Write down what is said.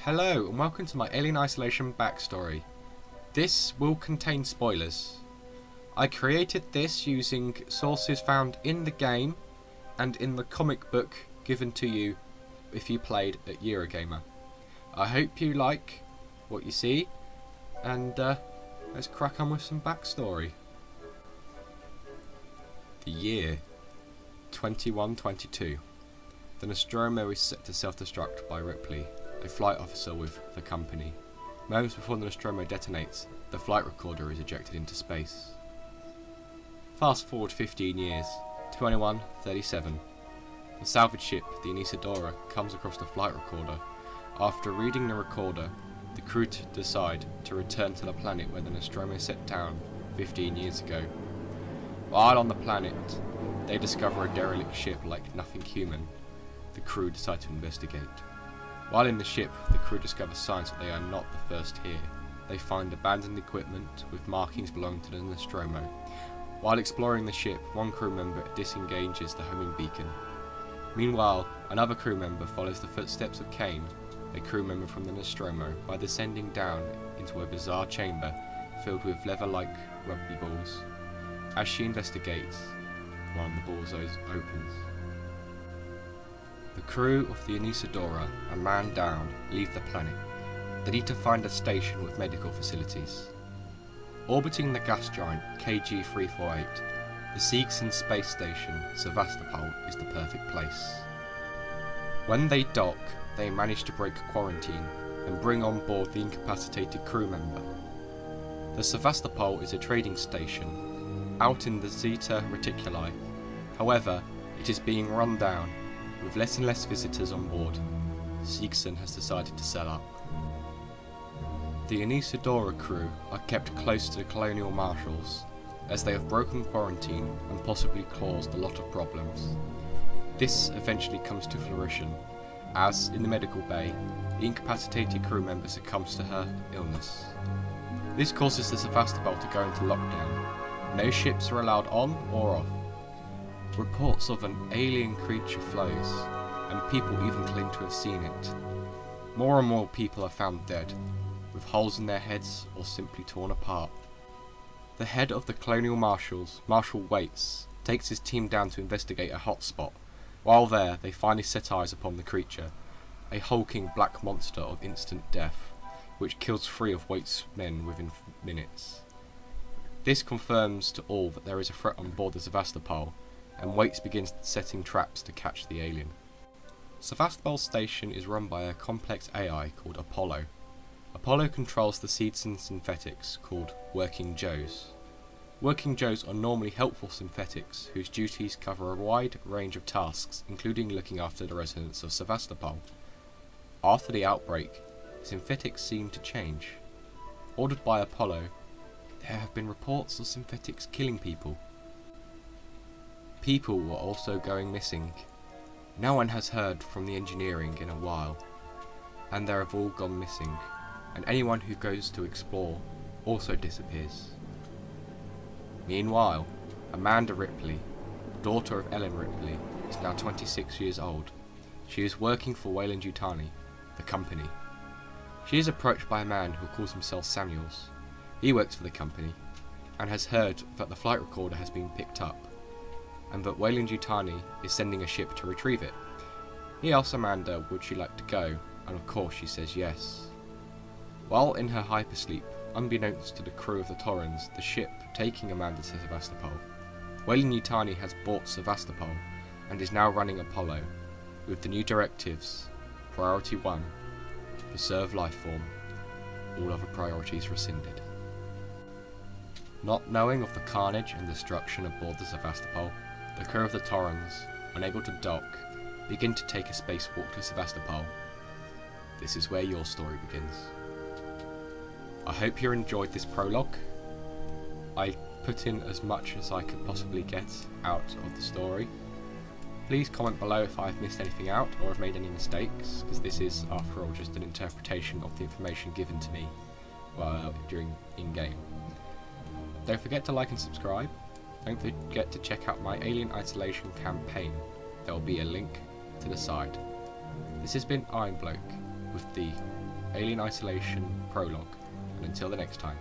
Hello and welcome to my Alien Isolation backstory. This will contain spoilers. I created this using sources found in the game and in the comic book given to you if you played at Eurogamer. I hope you like what you see, and let's crack on with some backstory. The year 2122. The Nostromo is set to self-destruct by Ripley, a flight officer with the company. Moments before the Nostromo detonates, the flight recorder is ejected into space. Fast forward 15 years, 2137. The salvage ship, the Anisadora, comes across the flight recorder. After reading the recorder, the crew decide to return to the planet where the Nostromo set down 15 years ago. While on the planet, they discover a derelict ship like nothing human. The crew decide to investigate. While in the ship, the crew discover signs that they are not the first here. They find abandoned equipment with markings belonging to the Nostromo. While exploring the ship, one crew member disengages the homing beacon. Meanwhile, another crew member follows the footsteps of Kane, a crew member from the Nostromo, by descending down into a bizarre chamber filled with leather-like rugby balls. As she investigates, one of the balls opens. The crew of the Anisadora, a man down, leave the planet. They need to find a station with medical facilities. Orbiting the gas giant KG-348, the Seegson space station, Sevastopol, is the perfect place. When they dock, they manage to break quarantine and bring on board the incapacitated crew member. The Sevastopol is a trading station out in the Zeta Reticuli. However, it is being run down. With less and less visitors on board, Seegson has decided to sell up. The Anisadora crew are kept close to the colonial marshals, as they have broken quarantine and possibly caused a lot of problems. This eventually comes to fruition, as, in the medical bay, the incapacitated crew member succumbs to her illness. This causes the Sevastopol to go into lockdown. No ships are allowed on or off. Reports of an alien creature flows, and people even claim to have seen it. More and more people are found dead, with holes in their heads or simply torn apart. The head of the colonial marshals, Marshal Waits, takes his team down to investigate a hotspot. While there, they finally set eyes upon the creature, a hulking black monster of instant death, which kills 3 of Waits' men within minutes. This confirms to all that there is a threat on board the Sevastopol, and Waits begins setting traps to catch the alien. Sevastopol's station is run by a complex AI called Apollo. Apollo controls the Seegson synthetics called Working Joes. Working Joes are normally helpful synthetics whose duties cover a wide range of tasks, including looking after the residents of Sevastopol. After the outbreak, synthetics seem to change. Ordered by Apollo, there have been reports of synthetics killing people. People were also going missing. No one has heard from the engineering in a while, and they have all gone missing, and anyone who goes to explore also disappears. Meanwhile, Amanda Ripley, daughter of Ellen Ripley, is now 26 years old. She is working for Weyland-Yutani, the company. She is approached by a man who calls himself Samuels. He works for the company, and has heard that the flight recorder has been picked up, and that Weyland-Yutani is sending a ship to retrieve it. He asks Amanda would she like to go, and of course she says yes. While in her hypersleep, unbeknownst to the crew of the Torrens, the ship taking Amanda to Sevastopol, Weyland-Yutani has bought Sevastopol and is now running Apollo, with the new directives: Priority 1, preserve life form, all other priorities rescinded. Not knowing of the carnage and destruction aboard the Sevastopol, the crew of the Torrens, unable to dock, begin to take a spacewalk to Sevastopol. This is where your story begins. I hope you enjoyed this prologue. I put in as much as I could possibly get out of the story. Please comment below if I've missed anything out or have made any mistakes, because this is, after all, just an interpretation of the information given to me during in-game. Don't forget to like and subscribe. Don't forget to check out my Alien Isolation campaign. There will be a link to the side. This has been Iron Bloke with the Alien Isolation Prologue, and until the next time,